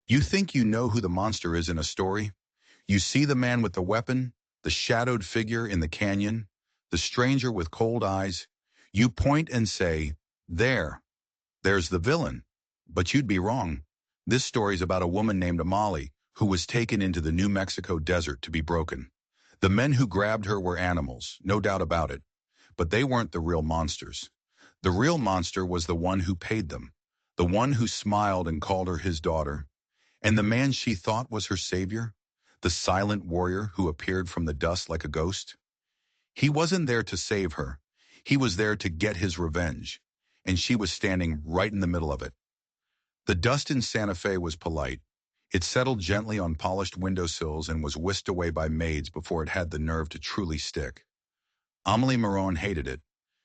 You think you know who the monster is in a story? You see the man with the weapon, the shadowed figure in the canyon, the stranger with cold eyes. You point and say, there's the villain. But you'd be wrong. This story's about a woman named Amali who was taken into the New Mexico desert to be broken. The men who grabbed her were animals, no doubt about it. But they weren't the real monsters. The real monster was the one who paid them, the one who smiled and called her his daughter, and the man she thought was her savior, the silent warrior who appeared from the dust like a ghost. He wasn't there to save her. He was there to get his revenge, and she was standing right in the middle of it. The dust in Santa Fe was polite. It settled gently on polished windowsills and was whisked away by maids before it had the nerve to truly stick. Amelie Moron hated it.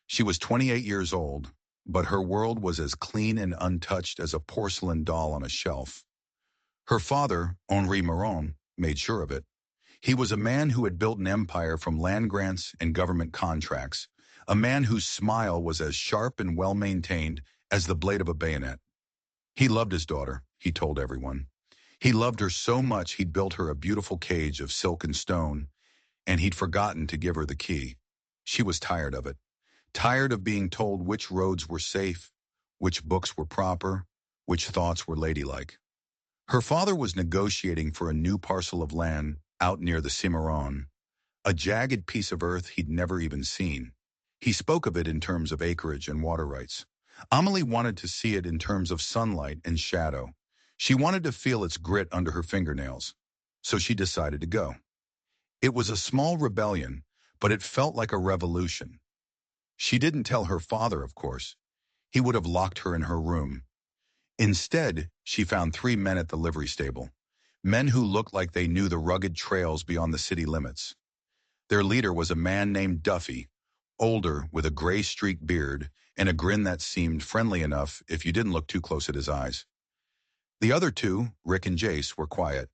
She was 28 years old, but her world was as clean and untouched as a porcelain doll on a shelf. Her father, Henri Moron, made sure of it. He was a man who had built an empire from land grants and government contracts, a man whose smile was as sharp and well-maintained as the blade of a bayonet. He loved his daughter, he told everyone. He loved her so much he'd built her a beautiful cage of silk and stone, and he'd forgotten to give her the key. She was tired of it, tired of being told which roads were safe, which books were proper, which thoughts were ladylike. Her father was negotiating for a new parcel of land out near the Cimarron, a jagged piece of earth he'd never even seen. He spoke of it in terms of acreage and water rights. Amelie wanted to see it in terms of sunlight and shadow. She wanted to feel its grit under her fingernails. So she decided to go. It was a small rebellion, but it felt like a revolution. She didn't tell her father, of course. He would have locked her in her room. Instead, she found 3 men at the livery stable, men who looked like they knew the rugged trails beyond the city limits. Their leader was a man named Duffy, older with a gray-streaked beard and a grin that seemed friendly enough if you didn't look too close at his eyes. The other 2, Rick and Jace, were quiet.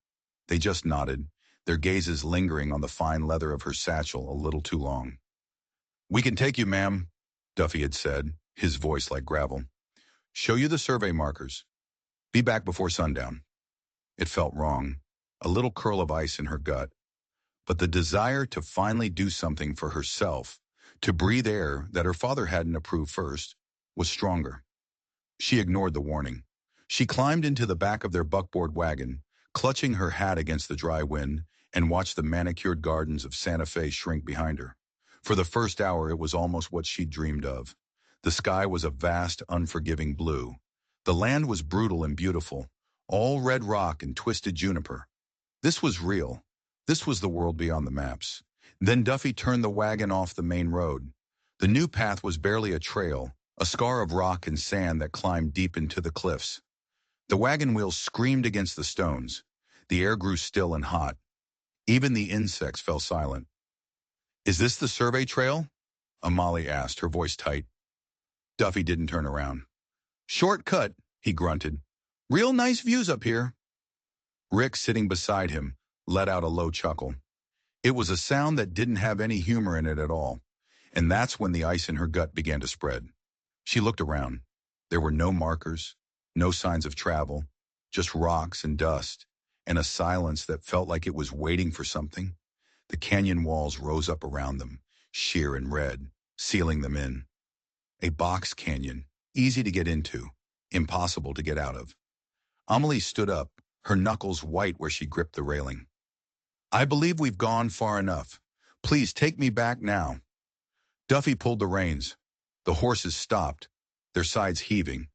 They just nodded, their gazes lingering on the fine leather of her satchel a little too long. "We can take you, ma'am," Duffy had said, his voice like gravel. "Show you the survey markers. Be back before sundown." It felt wrong, a little curl of ice in her gut. But the desire to finally do something for herself, to breathe air that her father hadn't approved first, was stronger. She ignored the warning. She climbed into the back of their buckboard wagon, clutching her hat against the dry wind, and watched the manicured gardens of Santa Fe shrink behind her. For the first hour, it was almost what she'd dreamed of. The sky was a vast, unforgiving blue. The land was brutal and beautiful, all red rock and twisted juniper. This was real. This was the world beyond the maps. Then Duffy turned the wagon off the main road. The new path was barely a trail, a scar of rock and sand that climbed deep into the cliffs. The wagon wheels screamed against the stones. The air grew still and hot. Even the insects fell silent. "Is this the survey trail?" Amali asked, her voice tight. Duffy didn't turn around. "Shortcut," he grunted. "Real nice views up here." Rick, sitting beside him, let out a low chuckle. It was a sound that didn't have any humor in it at all, and that's when the ice in her gut began to spread. She looked around. There were no markers, no signs of travel, just rocks and dust, and a silence that felt like it was waiting for something. The canyon walls rose up around them, sheer and red, sealing them in. A box canyon, easy to get into, impossible to get out of. Amelie stood up, her knuckles white where she gripped the railing. "I believe we've gone far enough. Please take me back now." Duffy pulled the reins. The horses stopped, their sides heaving.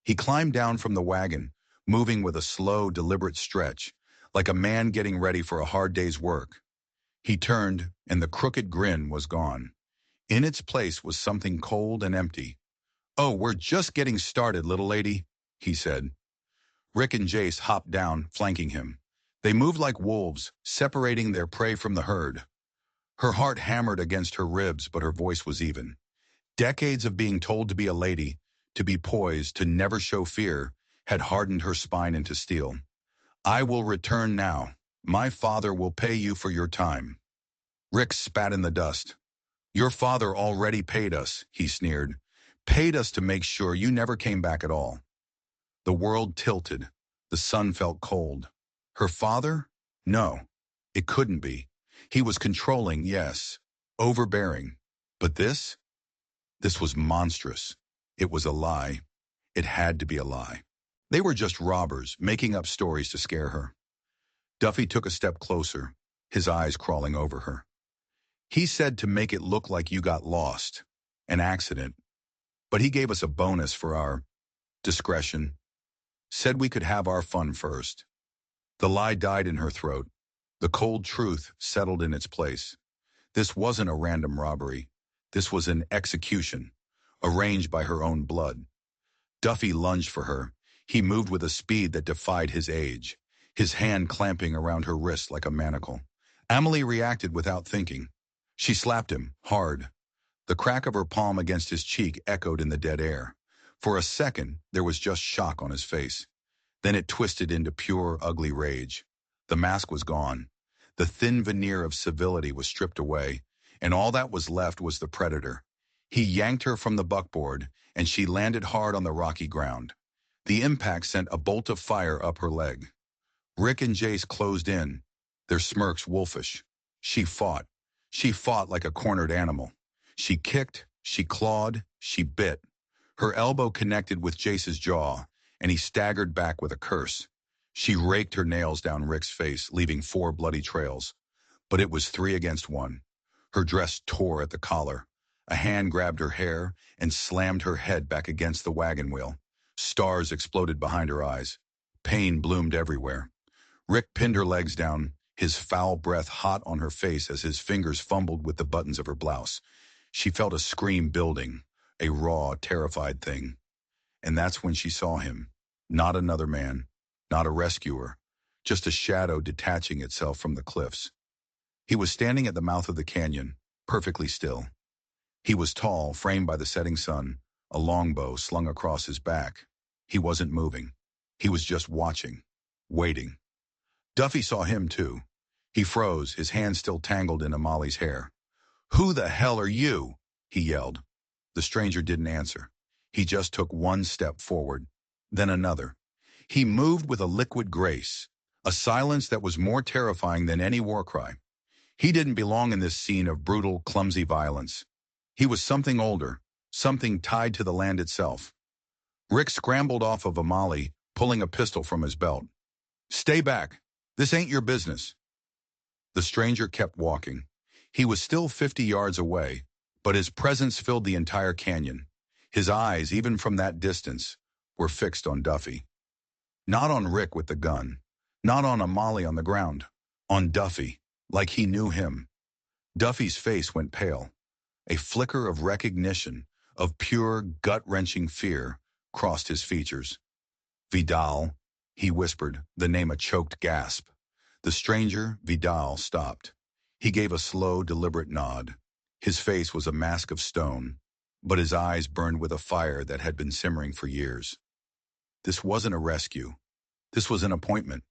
He climbed down from the wagon, moving with a slow, deliberate stretch, like a man getting ready for a hard day's work. He turned, and the crooked grin was gone. In its place was something cold and empty. "Oh, we're just getting started, little lady," he said. Rick and Jace hopped down, flanking him. They moved like wolves, separating their prey from the herd. Her heart hammered against her ribs, but her voice was even. Decades of being told to be a lady, to be poised, to never show fear, had hardened her spine into steel. "I will return now. My father will pay you for your time." Rick spat in the dust. "Your father already paid us," he sneered. "Paid us to make sure you never came back at all." The world tilted. The sun felt cold. Her father? No, it couldn't be. He was controlling, yes, overbearing. But this was monstrous. It was a lie. It had to be a lie. They were just robbers, making up stories to scare her. Duffy took a step closer, his eyes crawling over her. He said to make it look like you got lost, an accident. But he gave us a bonus for our discretion, said we could have our fun first. The lie died in her throat. The cold truth settled in its place. This wasn't a random robbery. This was an execution, arranged by her own blood. Duffy lunged for her. He moved with a speed that defied his age, his hand clamping around her wrist like a manacle. Amelie reacted without thinking. She slapped him, hard. The crack of her palm against his cheek echoed in the dead air. For a second, there was just shock on his face. Then it twisted into pure, ugly rage. The mask was gone. The thin veneer of civility was stripped away, and all that was left was the predator. He yanked her from the buckboard, and she landed hard on the rocky ground. The impact sent a bolt of fire up her leg. Rick and Jace closed in, their smirks wolfish. She fought. She fought like a cornered animal. She kicked, she clawed, she bit. Her elbow connected with Jace's jaw, and he staggered back with a curse. She raked her nails down Rick's face, leaving 4 bloody trails. But it was 3 against 1. Her dress tore at the collar. A hand grabbed her hair and slammed her head back against the wagon wheel. Stars exploded behind her eyes. Pain bloomed everywhere. Rick pinned her legs down, his foul breath hot on her face as his fingers fumbled with the buttons of her blouse. She felt a scream building, a raw, terrified thing. And that's when she saw him. Not another man, not a rescuer, just a shadow detaching itself from the cliffs. He was standing at the mouth of the canyon, perfectly still. He was tall, framed by the setting sun, a longbow slung across his back. He wasn't moving. He was just watching, waiting. Duffy saw him too. He froze, his hand still tangled in Amali's hair. "Who the hell are you?" he yelled. The stranger didn't answer. He just took 1 step forward, then another. He moved with a liquid grace, a silence that was more terrifying than any war cry. He didn't belong in this scene of brutal, clumsy violence. He was something older, something tied to the land itself. Rick scrambled off of Amali, pulling a pistol from his belt. "Stay back. This ain't your business." The stranger kept walking. He was still 50 yards away, but his presence filled the entire canyon. His eyes, even from that distance, were fixed on Duffy. Not on Rick with the gun, not on Amali on the ground, on Duffy, like he knew him. Duffy's face went pale. A flicker of recognition, of pure, gut-wrenching fear, crossed his features. "Vidal," he whispered, the name a choked gasp. The stranger, Vidal, stopped. He gave a slow, deliberate nod. His face was a mask of stone, but his eyes burned with a fire that had been simmering for years. This wasn't a rescue. This was an appointment,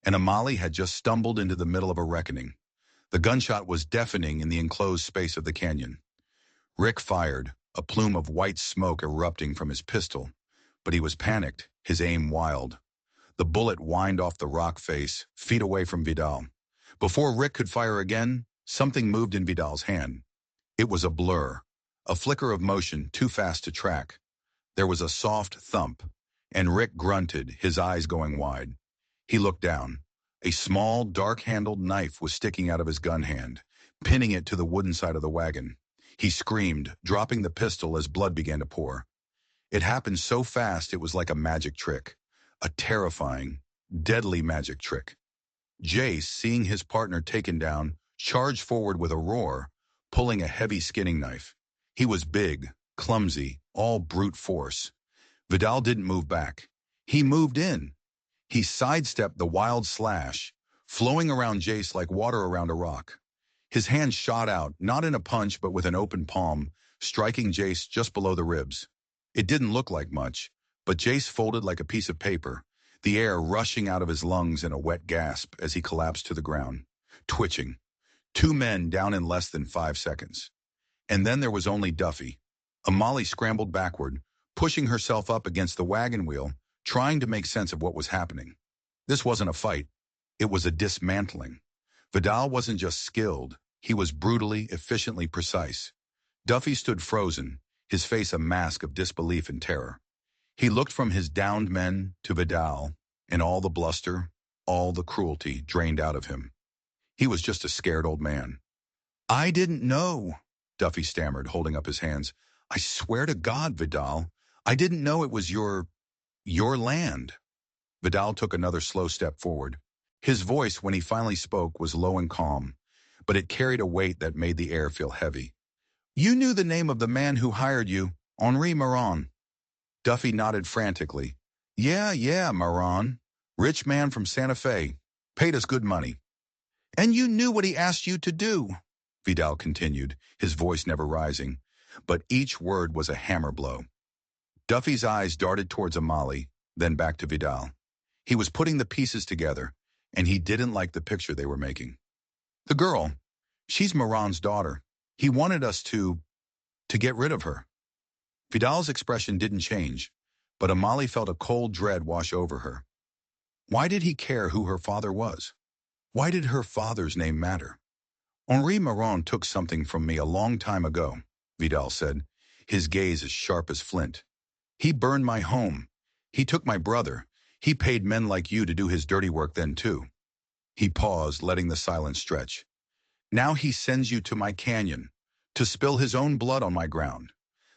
and Amali had just stumbled into the middle of a reckoning. The gunshot was deafening in the enclosed space of the canyon. Rick fired, a plume of white smoke erupting from his pistol, but he was panicked, his aim wild. The bullet whined off the rock face, feet away from Vidal. Before Rick could fire again, something moved in Vidal's hand. It was a blur, a flicker of motion too fast to track. There was a soft thump, and Rick grunted, his eyes going wide. He looked down. A small, dark-handled knife was sticking out of his gun hand, pinning it to the wooden side of the wagon. He screamed, dropping the pistol as blood began to pour. It happened so fast it was like a magic trick. A terrifying, deadly magic trick. Jace, seeing his partner taken down, charged forward with a roar, pulling a heavy skinning knife. He was big, clumsy, all brute force. Vidal didn't move back. He moved in. He sidestepped the wild slash, flowing around Jace like water around a rock. His hand shot out, not in a punch but with an open palm, striking Jace just below the ribs. It didn't look like much, but Jace folded like a piece of paper, the air rushing out of his lungs in a wet gasp as he collapsed to the ground, twitching. 2 men down in less than 5 seconds. And then there was only Duffy. Amali scrambled backward, pushing herself up against the wagon wheel, trying to make sense of what was happening. This wasn't a fight. It was a dismantling. Vidal wasn't just skilled. He was brutally, efficiently precise. Duffy stood frozen, his face a mask of disbelief and terror. He looked from his downed men to Vidal, and all the bluster, all the cruelty drained out of him. He was just a scared old man. "I didn't know," Duffy stammered, holding up his hands. "I swear to God, Vidal, I didn't know it was your land." Vidal took another slow step forward. His voice, when he finally spoke, was low and calm, but it carried a weight that made the air feel heavy. "You knew the name of the man who hired you, Henri Morin." Duffy nodded frantically. Yeah, Morin. Rich man from Santa Fe. Paid us good money." "And you knew what he asked you to do," Vidal continued, his voice never rising, but each word was a hammer blow. Duffy's eyes darted towards Amali, then back to Vidal. He was putting the pieces together, and he didn't like the picture they were making. "The girl, she's Moran's daughter. He wanted us to get rid of her." Vidal's expression didn't change, but Amali felt a cold dread wash over her. Why did he care who her father was? Why did her father's name matter? "Henri Morin took something from me a long time ago," Vidal said, his gaze as sharp as flint. "He burned my home. He took my brother. He paid men like you to do his dirty work then too." He paused, letting the silence stretch. "Now he sends you to my canyon, to spill his own blood on my ground.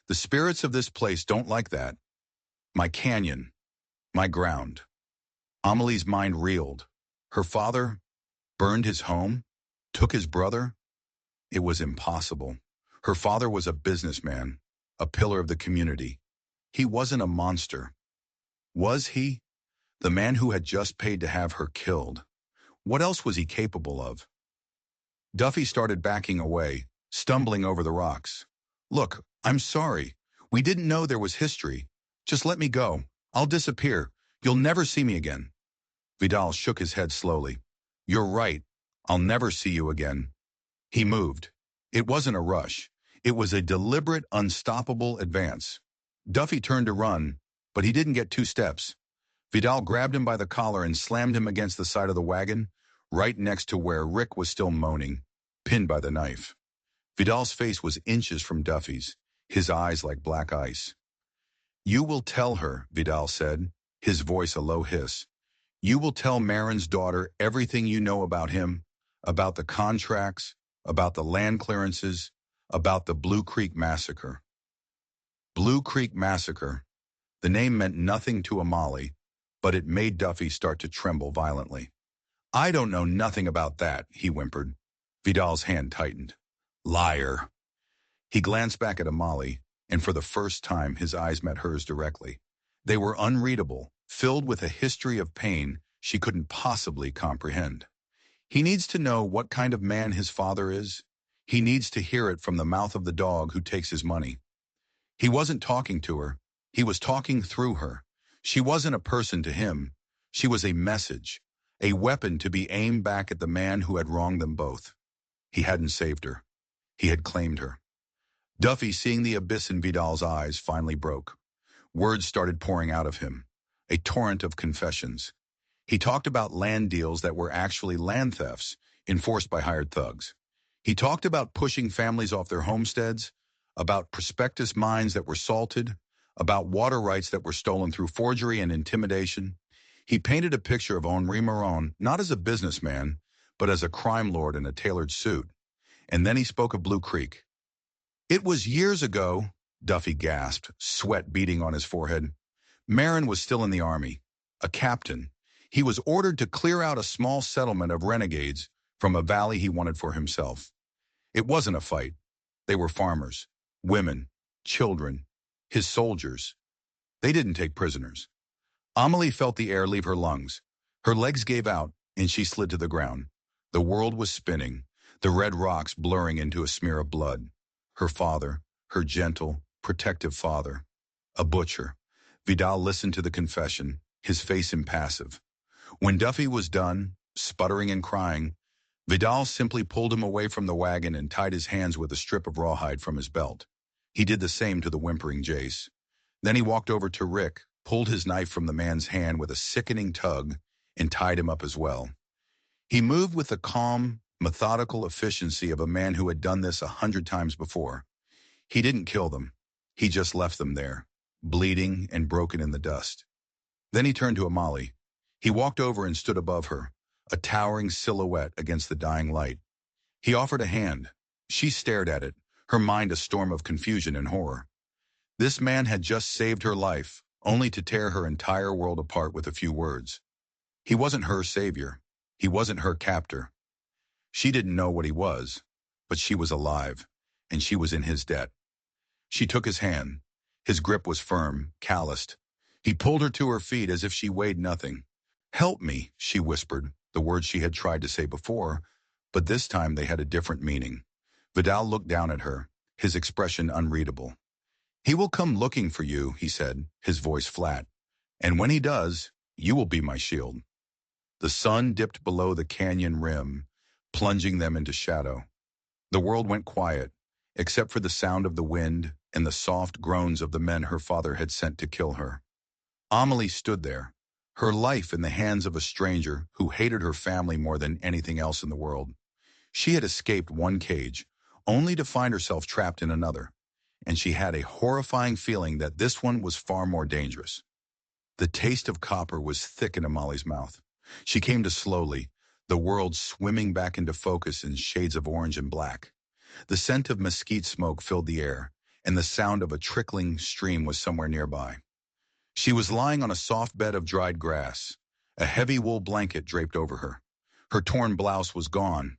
The spirits of this place don't like that. My canyon, my ground." Amelie's mind reeled. Her father burned his home, took his brother. It was impossible. Her father was a businessman, a pillar of the community. He wasn't a monster. Was he? The man who had just paid to have her killed. What else was he capable of? Duffy started backing away, stumbling over the rocks. "Look, I'm sorry. We didn't know there was history. Just let me go. I'll disappear. You'll never see me again." Vidal shook his head slowly. "You're right. I'll never see you again." He moved. It wasn't a rush. It was a deliberate, unstoppable advance. Duffy turned to run, but he didn't get 2 steps. Vidal grabbed him by the collar and slammed him against the side of the wagon, right next to where Rick was still moaning, pinned by the knife. Vidal's face was inches from Duffy's, his eyes like black ice. "You will tell her," Vidal said, his voice a low hiss. "You will tell Marin's daughter everything you know about him, about the contracts, about the land clearances, about the Blue Creek Massacre." Blue Creek Massacre. The name meant nothing to Amali, but it made Duffy start to tremble violently. "I don't know nothing about that," he whimpered. Vidal's hand tightened. "Liar." He glanced back at Amali, and for the first time his eyes met hers directly. They were unreadable, filled with a history of pain she couldn't possibly comprehend. He needs to know what kind of man his father is. He needs to hear it from the mouth of the dog who takes his money. He wasn't talking to her. He was talking through her. She wasn't a person to him. She was a message, a weapon to be aimed back at the man who had wronged them both. He hadn't saved her. He had claimed her. Duffy, seeing the abyss in Vidal's eyes, finally broke. Words started pouring out of him, a torrent of confessions. He talked about land deals that were actually land thefts, enforced by hired thugs. He talked about pushing families off their homesteads, about prospectus mines that were salted, about water rights that were stolen through forgery and intimidation. He painted a picture of Henri Morin not as a businessman, but as a crime lord in a tailored suit. And then he spoke of Blue Creek. "It was years ago," Duffy gasped, sweat beading on his forehead. "Marin was still in the army, a captain. He was ordered to clear out a small settlement of renegades from a valley he wanted for himself. It wasn't a fight. They were farmers, women, children, his soldiers. They didn't take prisoners." Amelie felt the air leave her lungs. Her legs gave out, and she slid to the ground. The world was spinning, the red rocks blurring into a smear of blood. Her father, her gentle, protective father. A butcher. Vidal listened to the confession, his face impassive. When Duffy was done, sputtering and crying, Vidal simply pulled him away from the wagon and tied his hands with a strip of rawhide from his belt. He did the same to the whimpering Jace. Then he walked over to Rick, pulled his knife from the man's hand with a sickening tug, and tied him up as well. He moved with the calm, methodical efficiency of a man who had done this 100 times before. He didn't kill them. He just left them there, bleeding and broken in the dust. Then he turned to Amali. He walked over and stood above her, a towering silhouette against the dying light. He offered a hand. She stared at it, her mind a storm of confusion and horror. This man had just saved her life, only to tear her entire world apart with a few words. He wasn't her savior. He wasn't her captor. She didn't know what he was, but she was alive, and she was in his debt. She took his hand. His grip was firm, calloused. He pulled her to her feet as if she weighed nothing. "Help me," she whispered, the words she had tried to say before, but this time they had a different meaning. Vidal looked down at her, his expression unreadable. "He will come looking for you," he said, his voice flat. "And when he does, you will be my shield." The sun dipped below the canyon rim, plunging them into shadow. The world went quiet, except for the sound of the wind and the soft groans of the men her father had sent to kill her. Amelie stood there, her life in the hands of a stranger who hated her family more than anything else in the world. She had escaped one cage, only to find herself trapped in another, and she had a horrifying feeling that this one was far more dangerous. The taste of copper was thick in Amalie's mouth. She came to slowly, the world swimming back into focus in shades of orange and black. The scent of mesquite smoke filled the air, and the sound of a trickling stream was somewhere nearby. She was lying on a soft bed of dried grass, a heavy wool blanket draped over her. Her torn blouse was gone.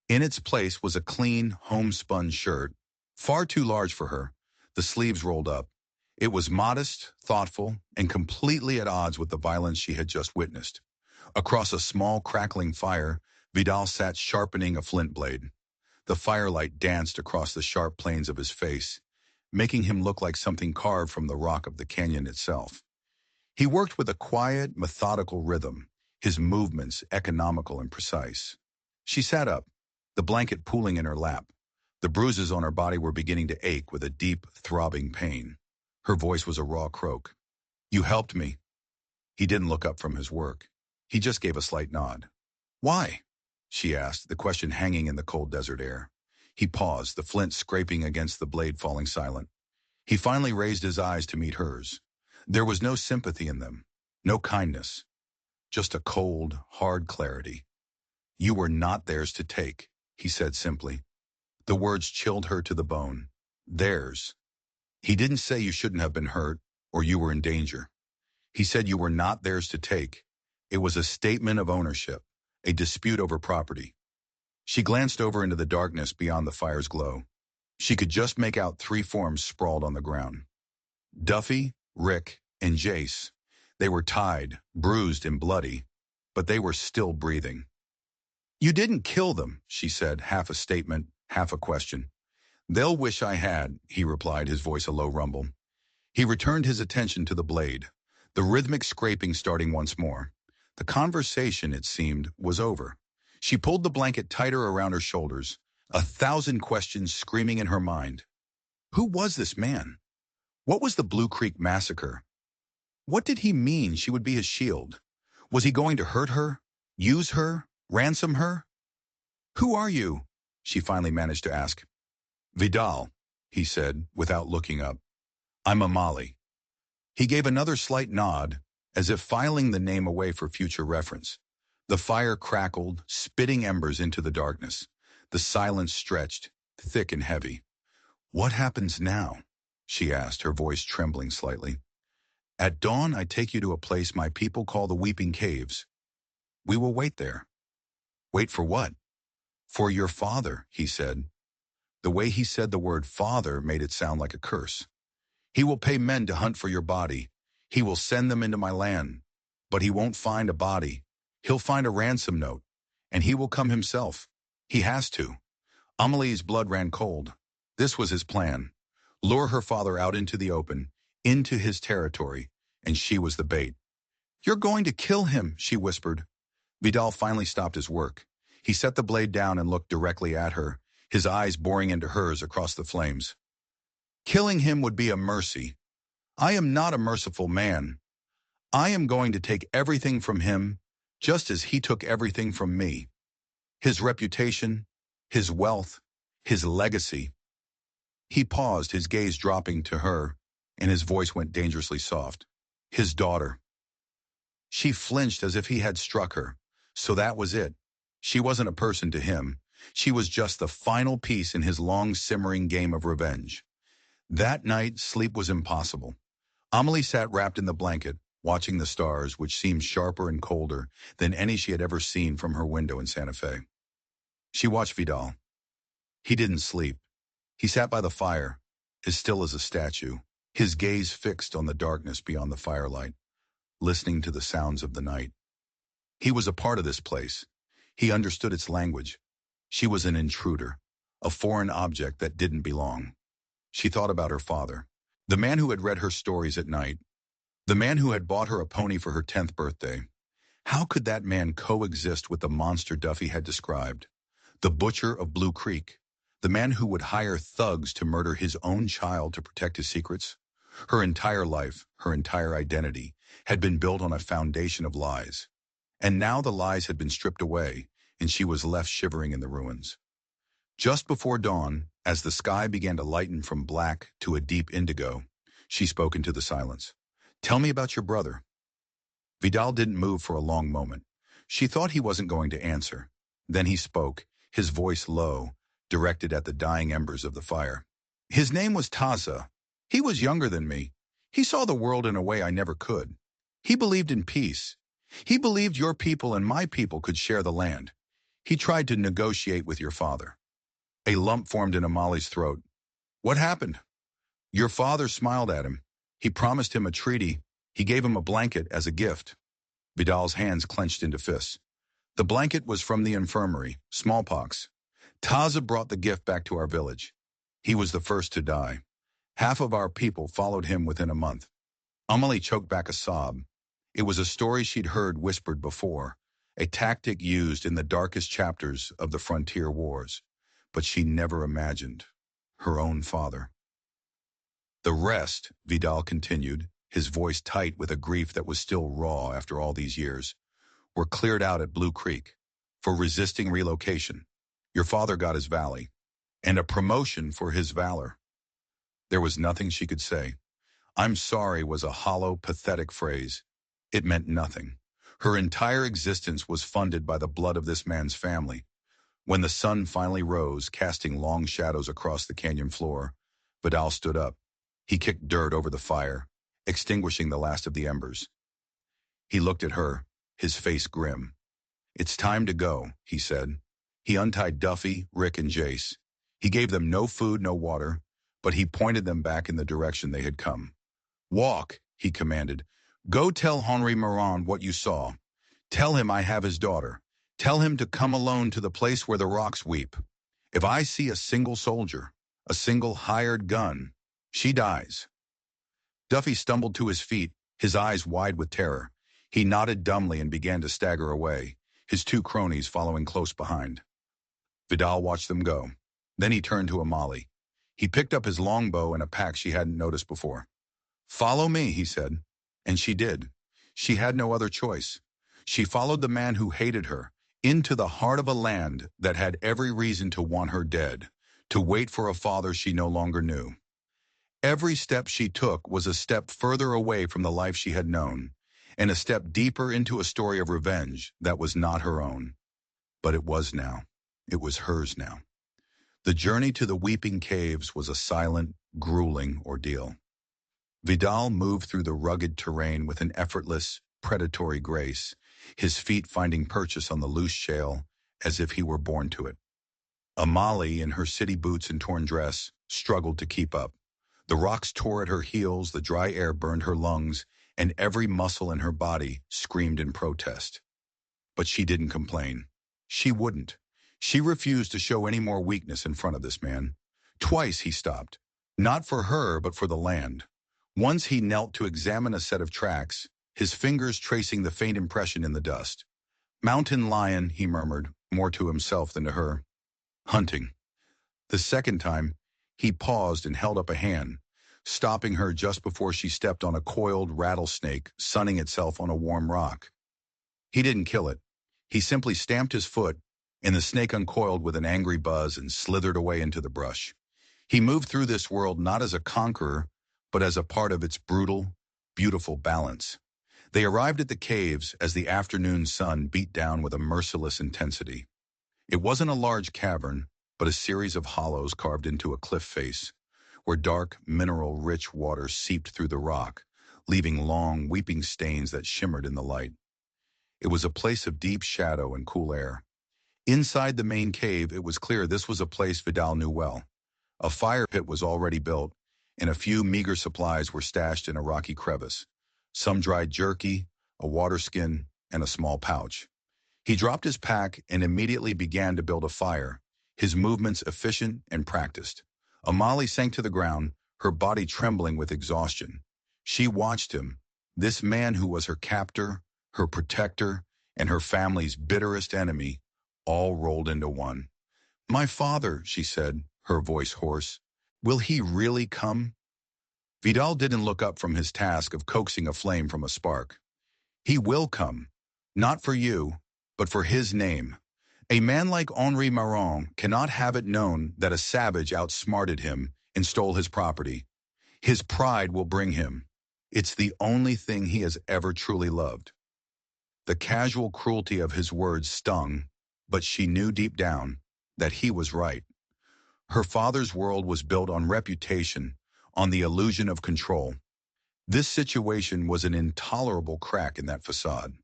In its place was a clean, homespun shirt, far too large for her, the sleeves rolled up. It was modest, thoughtful, and completely at odds with the violence she had just witnessed. Across a small, crackling fire, Vidal sat sharpening a flint blade. The firelight danced across the sharp planes of his face, making him look like something carved from the rock of the canyon itself. He worked with a quiet, methodical rhythm, his movements economical and precise. She sat up, the blanket pooling in her lap. The bruises on her body were beginning to ache with a deep, throbbing pain. Her voice was a raw croak. "You helped me." He didn't look up from his work. He just gave a slight nod. "Why?" she asked, the question hanging in the cold desert air. He paused, the flint scraping against the blade falling silent. He finally raised his eyes to meet hers. There was no sympathy in them, no kindness, just a cold, hard clarity. "You were not theirs to take," he said simply. The words chilled her to the bone. Theirs. He didn't say you shouldn't have been hurt or you were in danger. He said you were not theirs to take. It was a statement of ownership, a dispute over property. She glanced over into the darkness beyond the fire's glow. She could just make out three forms sprawled on the ground. Duffy, Rick, and Jace. They were tied, bruised, and bloody, but they were still breathing. "You didn't kill them," she said, half a statement, half a question. "They'll wish I had," he replied, his voice a low rumble. He returned his attention to the blade, the rhythmic scraping starting once more. The conversation, it seemed, was over. She pulled the blanket tighter around her shoulders, 1,000 questions screaming in her mind. Who was this man? What was the Blue Creek Massacre? What did he mean she would be his shield? Was he going to hurt her? Use her? Ransom her? "Who are you?" she finally managed to ask. "Vidal," he said, without looking up. "I'm Amali." He gave another slight nod, as if filing the name away for future reference. The fire crackled, spitting embers into the darkness. The silence stretched, thick and heavy. "What happens now?" she asked, her voice trembling slightly. "At dawn, I take you to a place my people call the Weeping Caves. We will wait there." "Wait for what?" "For your father," he said. The way he said the word father made it sound like a curse. "He will pay men to hunt for your body. He will send them into my land. But he won't find a body. He'll find a ransom note. And he will come himself. He has to." Amelie's blood ran cold. This was his plan. Lure her father out into the open, into his territory, and she was the bait. "You're going to kill him," she whispered. Vidal finally stopped his work. He set the blade down and looked directly at her, his eyes boring into hers across the flames. "Killing him would be a mercy. I am not a merciful man. I am going to take everything from him, just as he took everything from me. His reputation, his wealth, his legacy. He paused, his gaze dropping to her, and his voice went dangerously soft. His daughter. She flinched as if he had struck her. So that was it. She wasn't a person to him. She was just the final piece in his long simmering game of revenge. That night, sleep was impossible. Amelie sat wrapped in the blanket, watching the stars, which seemed sharper and colder than any she had ever seen from her window in Santa Fe. She watched Vidal. He didn't sleep. He sat by the fire, as still as a statue, his gaze fixed on the darkness beyond the firelight, listening to the sounds of the night. He was a part of this place. He understood its language. She was an intruder, a foreign object that didn't belong. She thought about her father, the man who had read her stories at night, the man who had bought her a pony for her 10th birthday. How could that man coexist with the monster Duffy had described? The butcher of Blue Creek, the man who would hire thugs to murder his own child to protect his secrets? Her entire life, her entire identity, had been built on a foundation of lies. And now the lies had been stripped away, and she was left shivering in the ruins. Just before dawn, as the sky began to lighten from black to a deep indigo, she spoke into the silence. "Tell me about your brother." Vidal didn't move for a long moment. She thought he wasn't going to answer. Then he spoke, his voice low, directed at the dying embers of the fire. "His name was Taza. He was younger than me. He saw the world in a way I never could. He believed in peace. He believed your people and my people could share the land. He tried to negotiate with your father." A lump formed in Amali's throat. "What happened?" "Your father smiled at him. He promised him a treaty. He gave him a blanket as a gift." Vidal's hands clenched into fists. "The blanket was from the infirmary, smallpox. Taza brought the gift back to our village. He was the first to die. Half of our people followed him within a month." Amelie choked back a sob. It was a story she'd heard whispered before, a tactic used in the darkest chapters of the frontier wars. But she never imagined her own father. "The rest," Vidal continued, his voice tight with a grief that was still raw after all these years, "were cleared out at Blue Creek for resisting relocation. Your father got his valley, and a promotion for his valor." There was nothing she could say. "I'm sorry" was a hollow, pathetic phrase. It meant nothing. Her entire existence was funded by the blood of this man's family. When the sun finally rose, casting long shadows across the canyon floor, Vidal stood up. He kicked dirt over the fire, extinguishing the last of the embers. He looked at her, his face grim. "It's time to go," he said. He untied Duffy, Rick, and Jace. He gave them no food, no water, but he pointed them back in the direction they had come. "Walk," he commanded. "Go tell Henri Morin what you saw. Tell him I have his daughter. Tell him to come alone to the place where the rocks weep. If I see a single soldier, a single hired gun, she dies." Duffy stumbled to his feet, his eyes wide with terror. He nodded dumbly and began to stagger away, his two cronies following close behind. Vidal watched them go. Then he turned to Amelie. He picked up his longbow and a pack she hadn't noticed before. "Follow me," he said. And she did. She had no other choice. She followed the man who hated her into the heart of a land that had every reason to want her dead, to wait for a father she no longer knew. Every step she took was a step further away from the life she had known, and a step deeper into a story of revenge that was not her own. But it was now. It was hers now. The journey to the Weeping Caves was a silent, grueling ordeal. Vidal moved through the rugged terrain with an effortless, predatory grace, his feet finding purchase on the loose shale as if he were born to it. Amelie, in her city boots and torn dress, struggled to keep up. The rocks tore at her heels, the dry air burned her lungs, and every muscle in her body screamed in protest. But she didn't complain. She wouldn't. She refused to show any more weakness in front of this man. Twice he stopped, not for her but for the land. Once he knelt to examine a set of tracks, his fingers tracing the faint impression in the dust. "Mountain lion," he murmured, more to himself than to her. "Hunting." The second time, he paused and held up a hand, stopping her just before she stepped on a coiled rattlesnake sunning itself on a warm rock. He didn't kill it. He simply stamped his foot, and the snake uncoiled with an angry buzz and slithered away into the brush. He moved through this world not as a conqueror, but as a part of its brutal, beautiful balance. They arrived at the caves as the afternoon sun beat down with a merciless intensity. It wasn't a large cavern, but a series of hollows carved into a cliff face, where dark, mineral-rich water seeped through the rock, leaving long, weeping stains that shimmered in the light. It was a place of deep shadow and cool air. Inside the main cave, it was clear this was a place Vidal knew well. A fire pit was already built, and a few meager supplies were stashed in a rocky crevice. Some dried jerky, a water skin, and a small pouch. He dropped his pack and immediately began to build a fire, his movements efficient and practiced. Amali sank to the ground, her body trembling with exhaustion. She watched him, this man who was her captor, her protector, and her family's bitterest enemy, all rolled into one. "My father," she said, her voice hoarse. "Will he really come?" Vidal didn't look up from his task of coaxing a flame from a spark. "He will come. Not for you, but for his name. A man like Henri Marron cannot have it known that a savage outsmarted him and stole his property. His pride will bring him. It's the only thing he has ever truly loved." The casual cruelty of his words stung, but she knew deep down that he was right. Her father's world was built on reputation, on the illusion of control. This situation was an intolerable crack in that facade.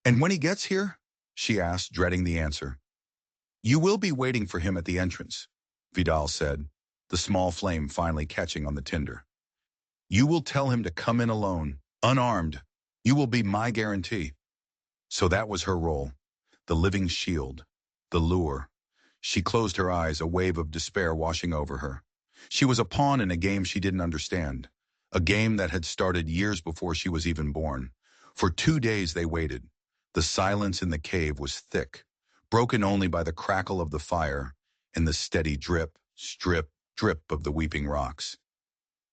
"And when he gets here?" she asked, dreading the answer. "You will be waiting for him at the entrance," Vidal said, the small flame finally catching on the tinder. "You will tell him to come in alone, unarmed. You will be my guarantee." So that was her role, the living shield, the lure. She closed her eyes, a wave of despair washing over her. She was a pawn in a game she didn't understand, a game that had started years before she was even born. For 2 days they waited. The silence in the cave was thick, broken only by the crackle of the fire and the steady drip, strip, drip of the weeping rocks.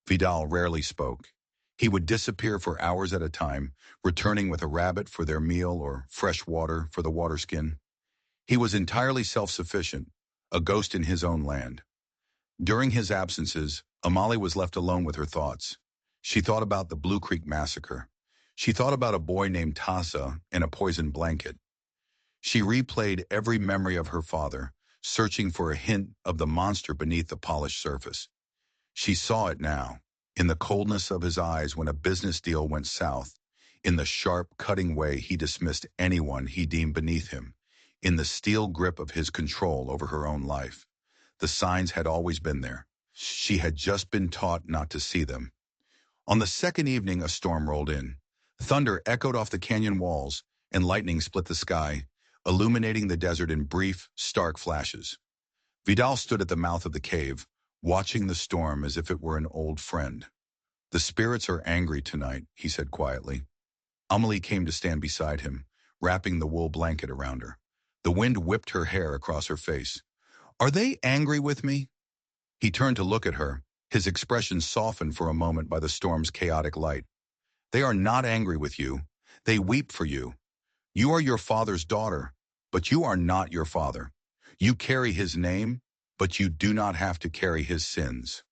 Vidal rarely spoke. He would disappear for hours at a time, returning with a rabbit for their meal or fresh water for the water skin. He was entirely self-sufficient, a ghost in his own land. During his absences, Amali was left alone with her thoughts. She thought about the Blue Creek massacre. She thought about a boy named Tasa and a poisoned blanket. She replayed every memory of her father, searching for a hint of the monster beneath the polished surface. She saw it now, in the coldness of his eyes when a business deal went south, in the sharp, cutting way he dismissed anyone he deemed beneath him, in the steel grip of his control over her own life. The signs had always been there. She had just been taught not to see them. On the second evening, a storm rolled in. Thunder echoed off the canyon walls, and lightning split the sky, illuminating the desert in brief, stark flashes. Vidal stood at the mouth of the cave, watching the storm as if it were an old friend. "The spirits are angry tonight," he said quietly. Amelie came to stand beside him, wrapping the wool blanket around her. The wind whipped her hair across her face. "Are they angry with me?" He turned to look at her, his expression softened for a moment by the storm's chaotic light. "They are not angry with you. They weep for you. You are your father's daughter, but you are not your father. You carry his name, but you do not have to carry his sins."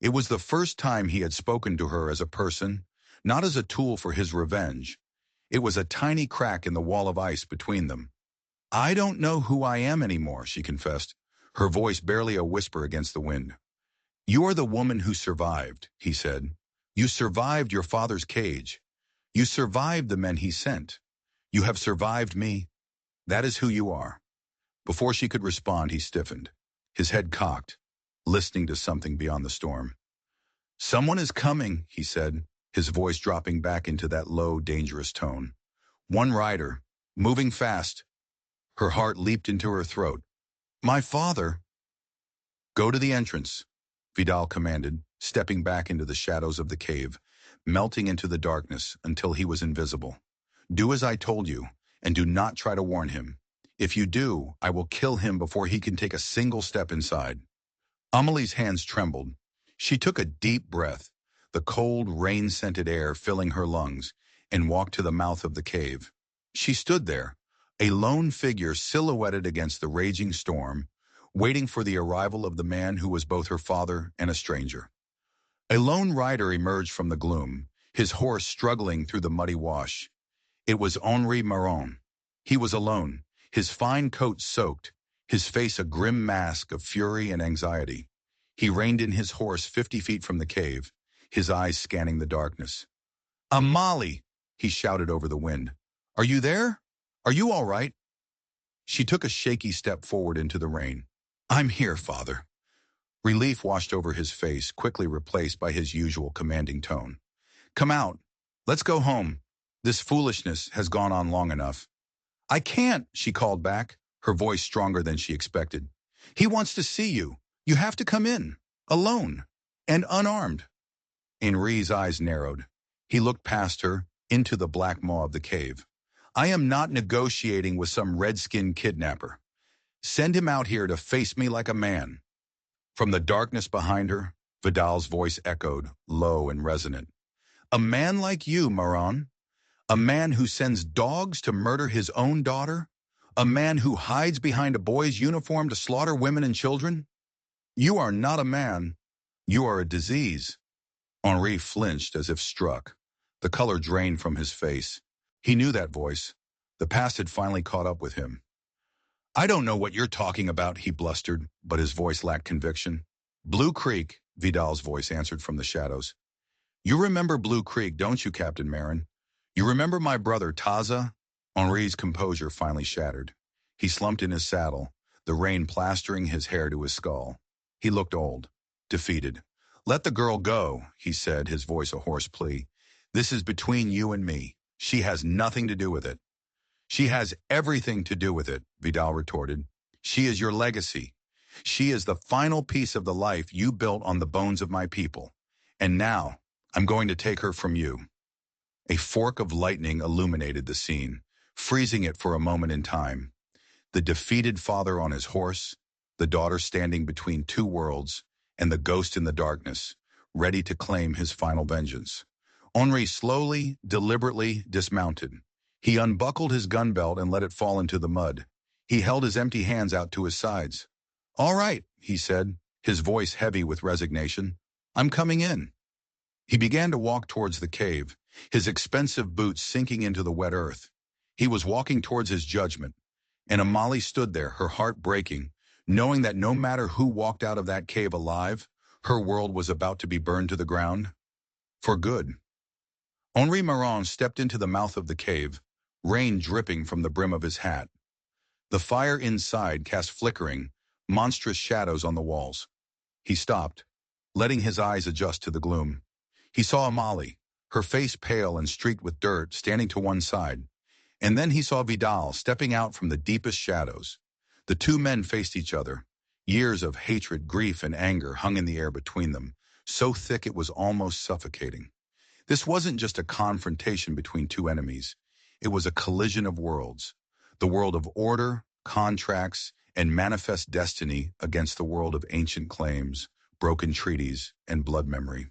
It was the first time he had spoken to her as a person, not as a tool for his revenge. It was a tiny crack in the wall of ice between them. "I don't know who I am anymore," she confessed, her voice barely a whisper against the wind. "You are the woman who survived," he said. "You survived your father's cage. You survived the men he sent. You have survived me. That is who you are." Before she could respond, he stiffened, his head cocked, listening to something beyond the storm. "Someone is coming," he said, his voice dropping back into that low, dangerous tone. "One rider, moving fast." Her heart leaped into her throat. "My father!" "Go to the entrance," Vidal commanded, stepping back into the shadows of the cave, melting into the darkness until he was invisible. "Do as I told you, and do not try to warn him. If you do, I will kill him before he can take a single step inside." Amelie's hands trembled. She took a deep breath, the cold, rain-scented air filling her lungs, and walked to the mouth of the cave. She stood there, a lone figure silhouetted against the raging storm, waiting for the arrival of the man who was both her father and a stranger. A lone rider emerged from the gloom, his horse struggling through the muddy wash. It was Henri Marron. He was alone, his fine coat soaked, his face a grim mask of fury and anxiety. He reined in his horse 50 feet from the cave, his eyes scanning the darkness. "Amali!" he shouted over the wind. "Are you there? Are you all right?" She took a shaky step forward into the rain. "I'm here, father." Relief washed over his face, quickly replaced by his usual commanding tone. "Come out. Let's go home. This foolishness has gone on long enough." "I can't," she called back, her voice stronger than she expected. "He wants to see you. You have to come in, alone, and unarmed." Henri's eyes narrowed. He looked past her, into the black maw of the cave. "I am not negotiating with some red-skinned kidnapper. Send him out here to face me like a man." From the darkness behind her, Vidal's voice echoed, low and resonant. "A man like you, Maran? A man who sends dogs to murder his own daughter? A man who hides behind a boy's uniform to slaughter women and children? You are not a man. You are a disease." Henri flinched as if struck. The color drained from his face. He knew that voice. The past had finally caught up with him. "I don't know what you're talking about," he blustered, but his voice lacked conviction. "Blue Creek," Vidal's voice answered from the shadows. "You remember Blue Creek, don't you, Captain Marin? You remember my brother, Taza?" Henri's composure finally shattered. He slumped in his saddle, the rain plastering his hair to his skull. He looked old, defeated. "Let the girl go," he said, his voice a hoarse plea. "This is between you and me. She has nothing to do with it." "She has everything to do with it," Vidal retorted. "She is your legacy. She is the final piece of the life you built on the bones of my people. And now, I'm going to take her from you." A fork of lightning illuminated the scene, freezing it for a moment in time. The defeated father on his horse, the daughter standing between two worlds, and the ghost in the darkness, ready to claim his final vengeance. Henri slowly, deliberately dismounted. He unbuckled his gun belt and let it fall into the mud. He held his empty hands out to his sides. "All right," he said, his voice heavy with resignation. "I'm coming in." He began to walk towards the cave, his expensive boots sinking into the wet earth. He was walking towards his judgment, and Amali stood there, her heart breaking, knowing that no matter who walked out of that cave alive, her world was about to be burned to the ground. For good. Henri Marron stepped into the mouth of the cave, rain dripping from the brim of his hat. The fire inside cast flickering, monstrous shadows on the walls. He stopped, letting his eyes adjust to the gloom. He saw Amali, her face pale and streaked with dirt, standing to one side. And then he saw Vidal stepping out from the deepest shadows. The two men faced each other. Years of hatred, grief, and anger hung in the air between them, so thick it was almost suffocating. This wasn't just a confrontation between two enemies. It was a collision of worlds. The world of order, contracts, and manifest destiny against the world of ancient claims, broken treaties, and blood memory.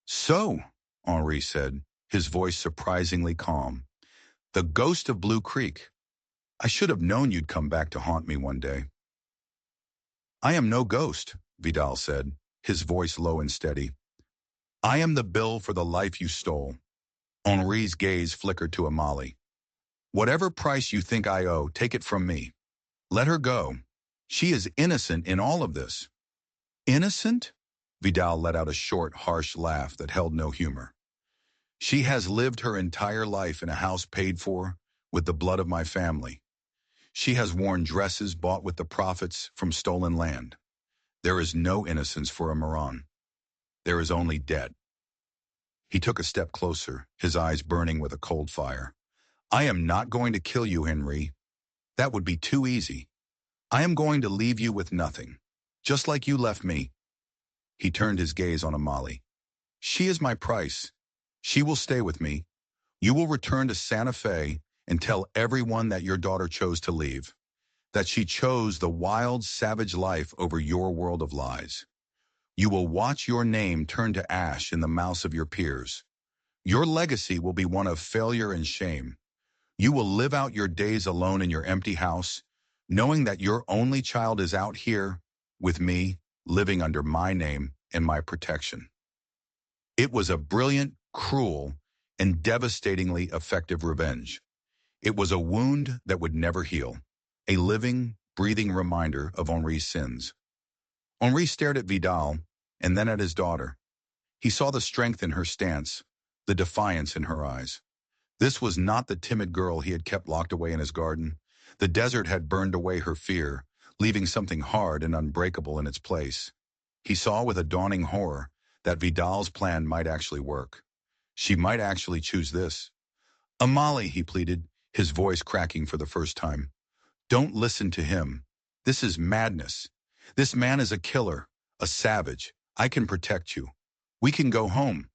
"So," Henri said, his voice surprisingly calm, "the ghost of Blue Creek. I should have known you'd come back to haunt me one day." "I am no ghost," Vidal said, his voice low and steady. "I am the bill for the life you stole." Henri's gaze flickered to Amali. "Whatever price you think I owe, take it from me. Let her go. She is innocent in all of this." "Innocent?" Vidal let out a short, harsh laugh that held no humor. "She has lived her entire life in a house paid for with the blood of my family. She has worn dresses bought with the profits from stolen land. There is no innocence for a Moran. There is only debt." He took a step closer, his eyes burning with a cold fire. "I am not going to kill you, Henri. That would be too easy. I am going to leave you with nothing, just like you left me." He turned his gaze on Amali. "She is my price. She will stay with me. You will return to Santa Fe and tell everyone that your daughter chose to leave, that she chose the wild, savage life over your world of lies. You will watch your name turn to ash in the mouths of your peers. Your legacy will be one of failure and shame. You will live out your days alone in your empty house, knowing that your only child is out here with me, living under my name and my protection. It was a brilliant, cruel, and devastatingly effective revenge. It was a wound that would never heal, a living, breathing reminder of Henri's sins. Henri stared at Vidal and then at his daughter. He saw the strength in her stance, the defiance in her eyes. This was not the timid girl he had kept locked away in his garden. The desert had burned away her fear, leaving something hard and unbreakable in its place. He saw with a dawning horror that Vidal's plan might actually work. She might actually choose this. "Amali," he pleaded, his voice cracking for the first time. "Don't listen to him. This is madness. This man is a killer, a savage. I can protect you. We can go home."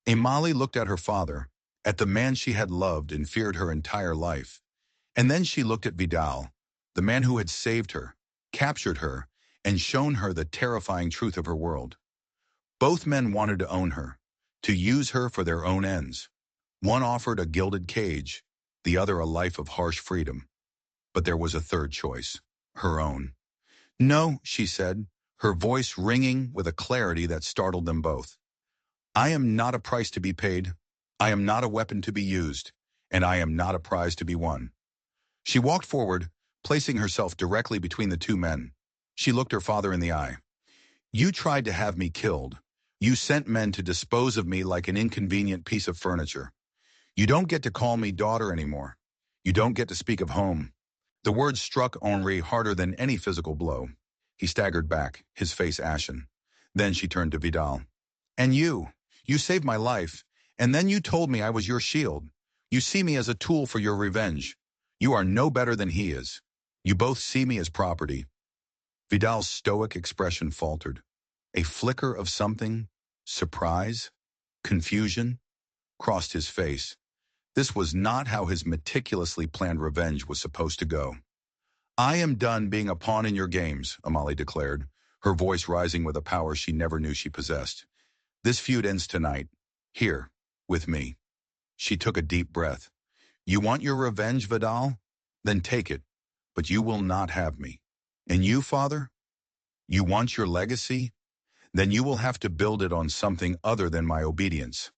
Amali looked at her father, at the man she had loved and feared her entire life. And then she looked at Vidal, the man who had saved her, captured her, and shown her the terrifying truth of her world. Both men wanted to own her, to use her for their own ends. One offered a gilded cage, the other a life of harsh freedom. But there was a third choice, her own. "No," she said, her voice ringing with a clarity that startled them both. "I am not a price to be paid. I am not a weapon to be used, and I am not a prize to be won." She walked forward, placing herself directly between the two men. She looked her father in the eye. "You tried to have me killed. You sent men to dispose of me like an inconvenient piece of furniture. You don't get to call me daughter anymore. You don't get to speak of home." The words struck Henri harder than any physical blow. He staggered back, his face ashen. Then she turned to Vidal. "And you saved my life, and then you told me I was your shield. You see me as a tool for your revenge. You are no better than he is. You both see me as property." Vidal's stoic expression faltered. A flicker of something, surprise, confusion, crossed his face. This was not how his meticulously planned revenge was supposed to go. "I am done being a pawn in your games," Amali declared, her voice rising with a power she never knew she possessed. "This feud ends tonight, here, with me." She took a deep breath. "You want your revenge, Vidal? Then take it, but you will not have me. And you, father? You want your legacy? Then you will have to build it on something other than my obedience."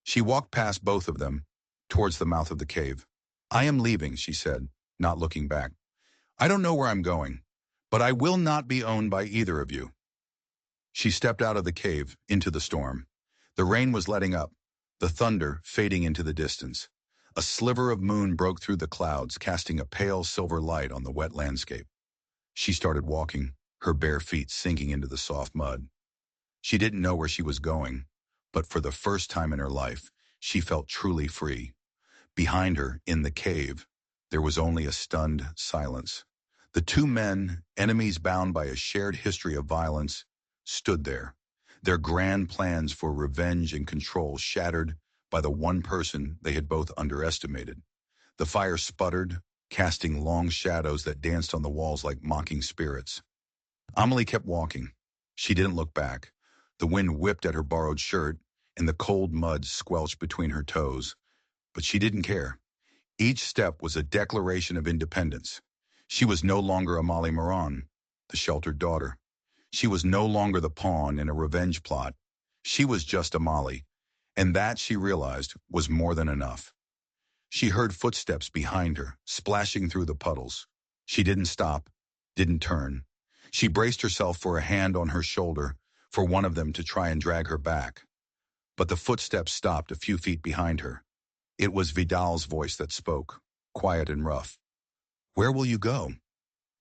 She walked past both of them, towards the mouth of the cave. "I am leaving," she said, not looking back. "I don't know where I'm going, but I will not be owned by either of you." She stepped out of the cave, into the storm. The rain was letting up, the thunder fading into the distance. A sliver of moon broke through the clouds, casting a pale silver light on the wet landscape. She started walking, her bare feet sinking into the soft mud. She didn't know where she was going, but for the first time in her life, she felt truly free. Behind her, in the cave, there was only a stunned silence. The two men, enemies bound by a shared history of violence, stood there, their grand plans for revenge and control shattered by the one person they had both underestimated. The fire sputtered, casting long shadows that danced on the walls like mocking spirits. Amelie kept walking. She didn't look back. The wind whipped at her borrowed shirt, and the cold mud squelched between her toes. But she didn't care. Each step was a declaration of independence. She was no longer Amalie Moran, the sheltered daughter. She was no longer the pawn in a revenge plot. She was just Amalie, and that, she realized, was more than enough. She heard footsteps behind her, splashing through the puddles. She didn't stop, didn't turn. She braced herself for a hand on her shoulder, for one of them to try and drag her back. But the footsteps stopped a few feet behind her. It was Vidal's voice that spoke, quiet and rough. "Where will you go?"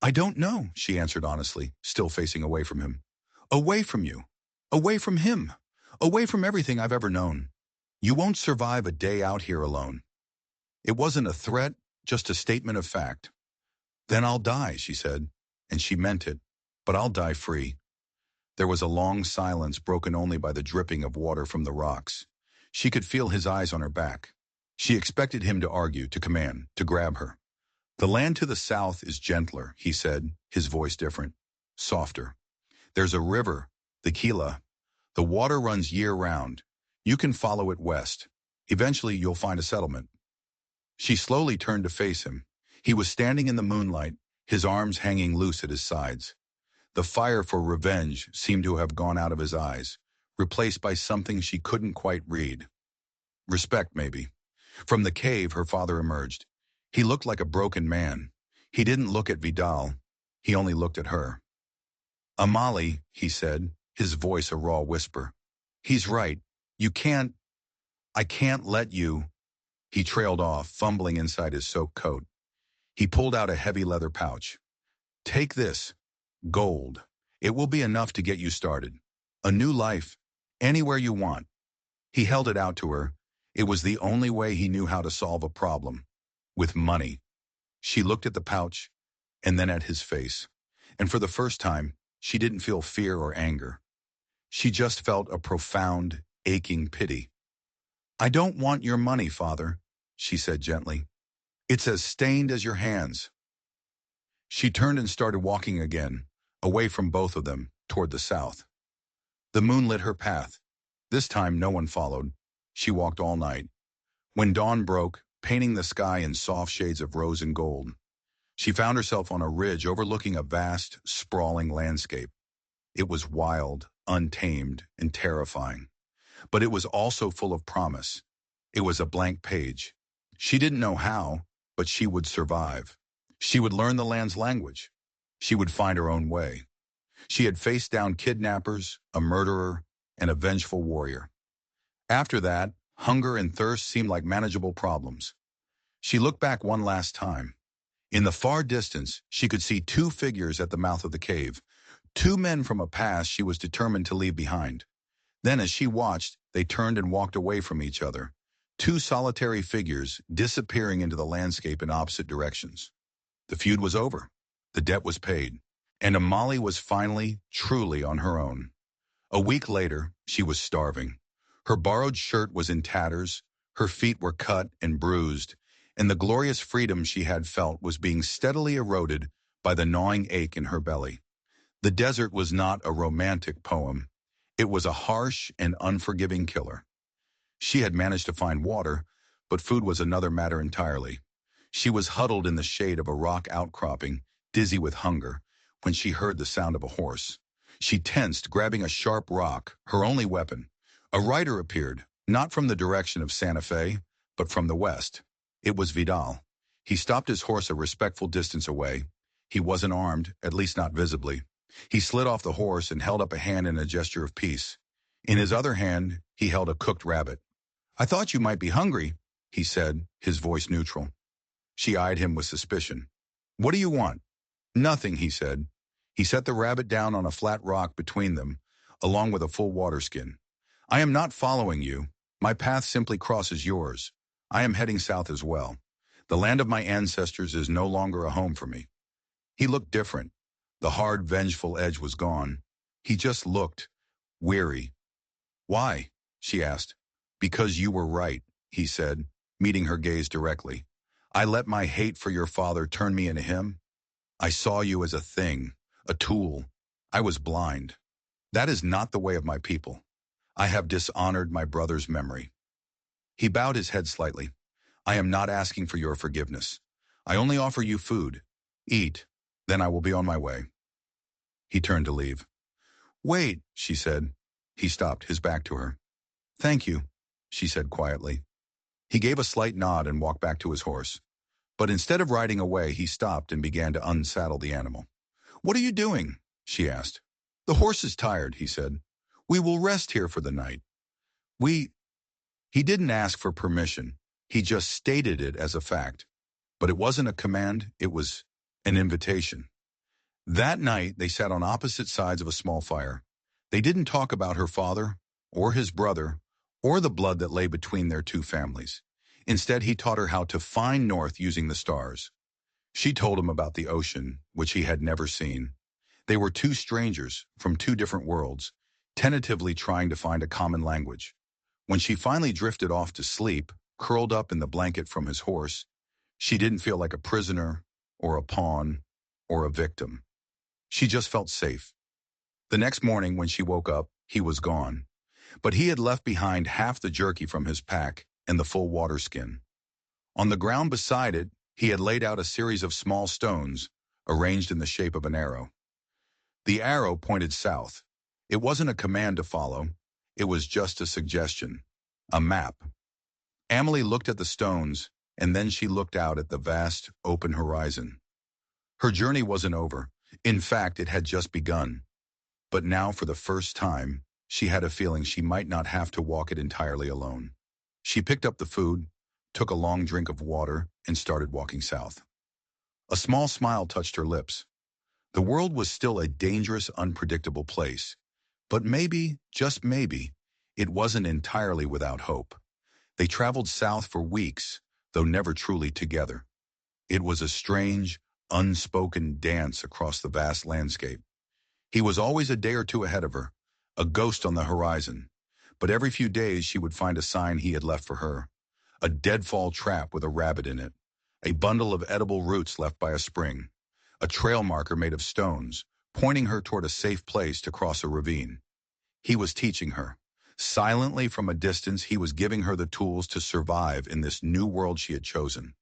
"I don't know," she answered honestly, still facing away from him. "Away from you. Away from him. Away from everything I've ever known. You won't survive a day out here alone." It wasn't a threat, just a statement of fact. "Then I'll die," she said, and she meant it, "but I'll die free." There was a long silence broken only by the dripping of water from the rocks. She could feel his eyes on her back. She expected him to argue, to command, to grab her. "The land to the south is gentler," he said, his voice different, softer. "There's a river, the Kila. The water runs year-round. You can follow it west. Eventually you'll find a settlement." She slowly turned to face him. He was standing in the moonlight, his arms hanging loose at his sides. The fire for revenge seemed to have gone out of his eyes, replaced by something she couldn't quite read. Respect, maybe. From the cave, her father emerged. He looked like a broken man. He didn't look at Vidal. He only looked at her. Amali, he said, his voice a raw whisper. He's right. You can't. I can't let you. He trailed off, fumbling inside his soaked coat. He pulled out a heavy leather pouch. Take this. Gold. It will be enough to get you started. A new life. Anywhere you want. He held it out to her. It was the only way he knew how to solve a problem. With money. She looked at the pouch, and then at his face. And for the first time, she didn't feel fear or anger. She just felt a profound, aching pity. I don't want your money, Father, she said gently. It's as stained as your hands. She turned and started walking again, away from both of them, toward the south. The moon lit her path. This time no one followed. She walked all night. When dawn broke, painting the sky in soft shades of rose and gold, she found herself on a ridge overlooking a vast, sprawling landscape. It was wild, untamed, and terrifying. But it was also full of promise. It was a blank page. She didn't know how, but she would survive. She would learn the land's language. She would find her own way. She had faced down kidnappers, a murderer, and a vengeful warrior. After that, hunger and thirst seemed like manageable problems. She looked back one last time. In the far distance, she could see two figures at the mouth of the cave, two men from a past she was determined to leave behind. Then as she watched, they turned and walked away from each other, two solitary figures disappearing into the landscape in opposite directions. The feud was over. The debt was paid. And Amali was finally, truly on her own. A week later, she was starving. Her borrowed shirt was in tatters, her feet were cut and bruised, and the glorious freedom she had felt was being steadily eroded by the gnawing ache in her belly. The desert was not a romantic poem. It was a harsh and unforgiving killer. She had managed to find water, but food was another matter entirely. She was huddled in the shade of a rock outcropping, dizzy with hunger, when she heard the sound of a horse. She tensed, grabbing a sharp rock, her only weapon. A rider appeared, not from the direction of Santa Fe, but from the west. It was Vidal. He stopped his horse a respectful distance away. He wasn't armed, at least not visibly. He slid off the horse and held up a hand in a gesture of peace. In his other hand, he held a cooked rabbit. I thought you might be hungry, he said, his voice neutral. She eyed him with suspicion. What do you want? Nothing, he said. He set the rabbit down on a flat rock between them, along with a full water skin. I am not following you. My path simply crosses yours. I am heading south as well. The land of my ancestors is no longer a home for me. He looked different. The hard, vengeful edge was gone. He just looked weary. Why? She asked. Because you were right, he said, meeting her gaze directly. I let my hate for your father turn me into him. I saw you as a thing, a tool. I was blind. That is not the way of my people. I have dishonored my brother's memory. He bowed his head slightly. I am not asking for your forgiveness. I only offer you food. Eat, then I will be on my way. He turned to leave. Wait, she said. He stopped, his back to her. Thank you, she said quietly. He gave a slight nod and walked back to his horse. But instead of riding away, he stopped and began to unsaddle the animal. What are you doing? She asked. The horse is tired, he said. We will rest here for the night. He didn't ask for permission. He just stated it as a fact. But it wasn't a command, it was an invitation. That night, they sat on opposite sides of a small fire. They didn't talk about her father, or his brother, or the blood that lay between their two families. Instead, he taught her how to find north using the stars. She told him about the ocean, which he had never seen. They were two strangers from two different worlds, tentatively trying to find a common language. When she finally drifted off to sleep, curled up in the blanket from his horse, she didn't feel like a prisoner, or a pawn, or a victim. She just felt safe. The next morning when she woke up, he was gone. But he had left behind half the jerky from his pack and the full water skin. On the ground beside it, he had laid out a series of small stones, arranged in the shape of an arrow. The arrow pointed south. It wasn't a command to follow. It was just a suggestion. A map. Amelie looked at the stones, and then she looked out at the vast, open horizon. Her journey wasn't over. In fact, it had just begun. But now, for the first time, she had a feeling she might not have to walk it entirely alone. She picked up the food, took a long drink of water, and started walking south. A small smile touched her lips. The world was still a dangerous, unpredictable place. But maybe, just maybe, it wasn't entirely without hope. They traveled south for weeks, though never truly together. It was a strange, unspoken dance across the vast landscape. He was always a day or two ahead of her, a ghost on the horizon. But every few days she would find a sign he had left for her. A deadfall trap with a rabbit in it. A bundle of edible roots left by a spring. A trail marker made of stones, pointing her toward a safe place to cross a ravine. He was teaching her. Silently from a distance, he was giving her the tools to survive in this new world she had chosen.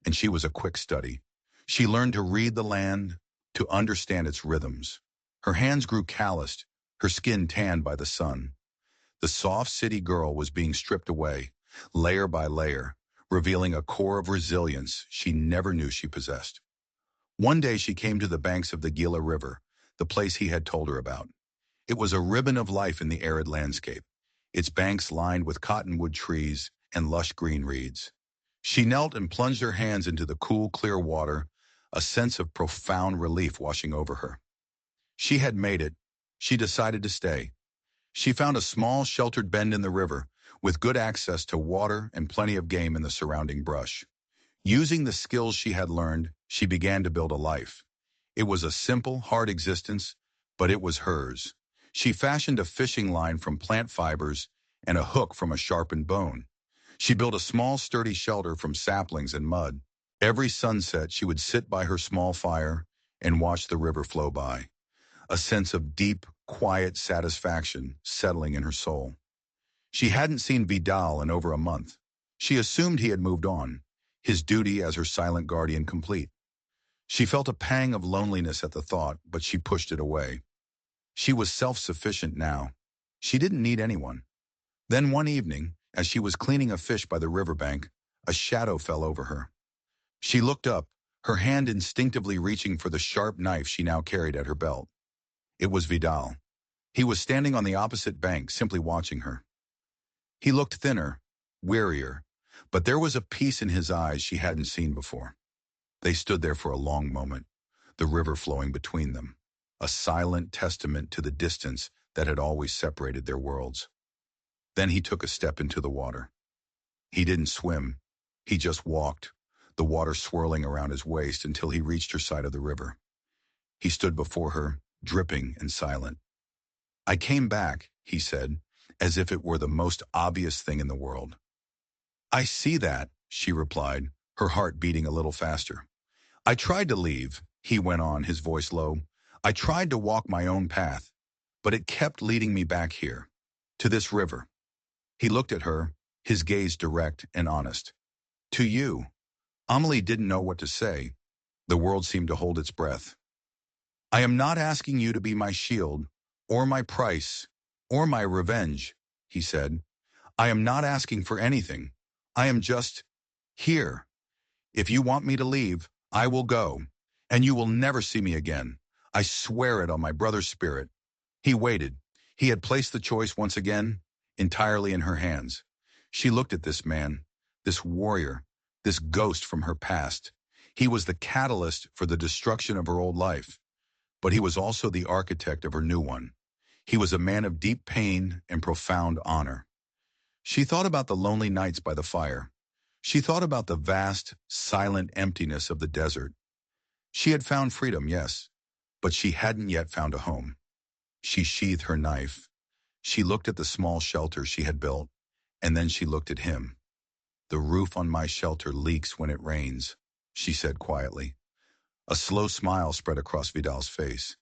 And she was a quick study. She learned to read the land, to understand its rhythms. Her hands grew calloused, her skin tanned by the sun. The soft city girl was being stripped away, layer by layer, revealing a core of resilience she never knew she possessed. One day she came to the banks of the Gila River, the place he had told her about. It was a ribbon of life in the arid landscape, its banks lined with cottonwood trees and lush green reeds. She knelt and plunged her hands into the cool, clear water, a sense of profound relief washing over her. She had made it. She decided to stay. She found a small, sheltered bend in the river, with good access to water and plenty of game in the surrounding brush. Using the skills she had learned, she began to build a life. It was a simple, hard existence, but it was hers. She fashioned a fishing line from plant fibers and a hook from a sharpened bone. She built a small, sturdy shelter from saplings and mud. Every sunset, she would sit by her small fire and watch the river flow by, a sense of deep, quiet satisfaction settling in her soul. She hadn't seen Vidal in over a month. She assumed he had moved on, his duty as her silent guardian complete. She felt a pang of loneliness at the thought, but she pushed it away. She was self-sufficient now. She didn't need anyone. Then one evening, as she was cleaning a fish by the riverbank, a shadow fell over her. She looked up, her hand instinctively reaching for the sharp knife she now carried at her belt. It was Vidal. He was standing on the opposite bank, simply watching her. He looked thinner, wearier, but there was a peace in his eyes she hadn't seen before. They stood there for a long moment, the river flowing between them, a silent testament to the distance that had always separated their worlds. Then he took a step into the water. He didn't swim. He just walked, the water swirling around his waist until he reached her side of the river. He stood before her, dripping and silent. "I came back," he said, as if it were the most obvious thing in the world. "I see that," she replied, her heart beating a little faster. "I tried to leave," he went on, his voice low. "I tried to walk my own path, but it kept leading me back here, to this river." He looked at her, his gaze direct and honest. "To you." Amelie didn't know what to say. The world seemed to hold its breath. "I am not asking you to be my shield, or my price, or my revenge," he said. "I am not asking for anything. I am just here. If you want me to leave, I will go, and you will never see me again. I swear it on my brother's spirit." He waited. He had placed the choice once again, entirely in her hands. She looked at this man, this warrior, this ghost from her past. He was the catalyst for the destruction of her old life, but he was also the architect of her new one. He was a man of deep pain and profound honor. She thought about the lonely nights by the fire. She thought about the vast, silent emptiness of the desert. She had found freedom, yes, but she hadn't yet found a home. She sheathed her knife. She looked at the small shelter she had built, and then she looked at him. "The roof on my shelter leaks when it rains," she said quietly. A slow smile spread across Vidal's face.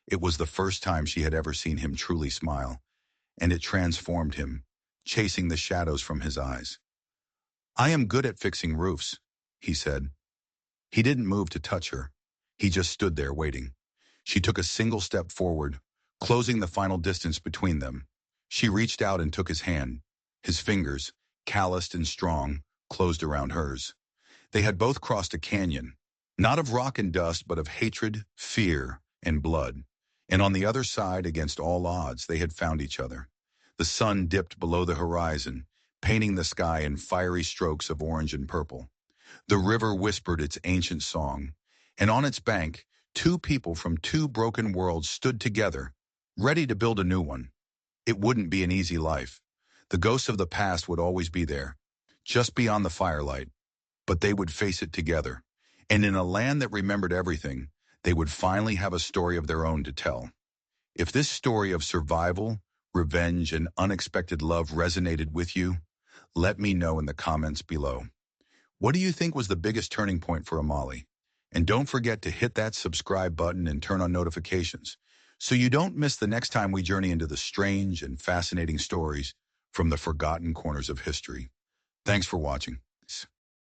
It was the first time she had ever seen him truly smile, and it transformed him, chasing the shadows from his eyes. "I am good at fixing roofs," he said. He didn't move to touch her. He just stood there waiting. She took a single step forward, closing the final distance between them. She reached out and took his hand. His fingers, calloused and strong, closed around hers. They had both crossed a canyon, not of rock and dust, but of hatred, fear, and blood. And on the other side, against all odds, they had found each other. The sun dipped below the horizon, painting the sky in fiery strokes of orange and purple. The river whispered its ancient song, and on its bank, two people from two broken worlds stood together, ready to build a new one. It wouldn't be an easy life. The ghosts of the past would always be there, just beyond the firelight, but they would face it together. And in a land that remembered everything, they would finally have a story of their own to tell. If this story of survival, revenge, and unexpected love resonated with you, let me know in the comments below. What do you think was the biggest turning point for Amali? And don't forget to hit that subscribe button and turn on notifications so you don't miss the next time we journey into the strange and fascinating stories from the forgotten corners of history. Thanks for watching.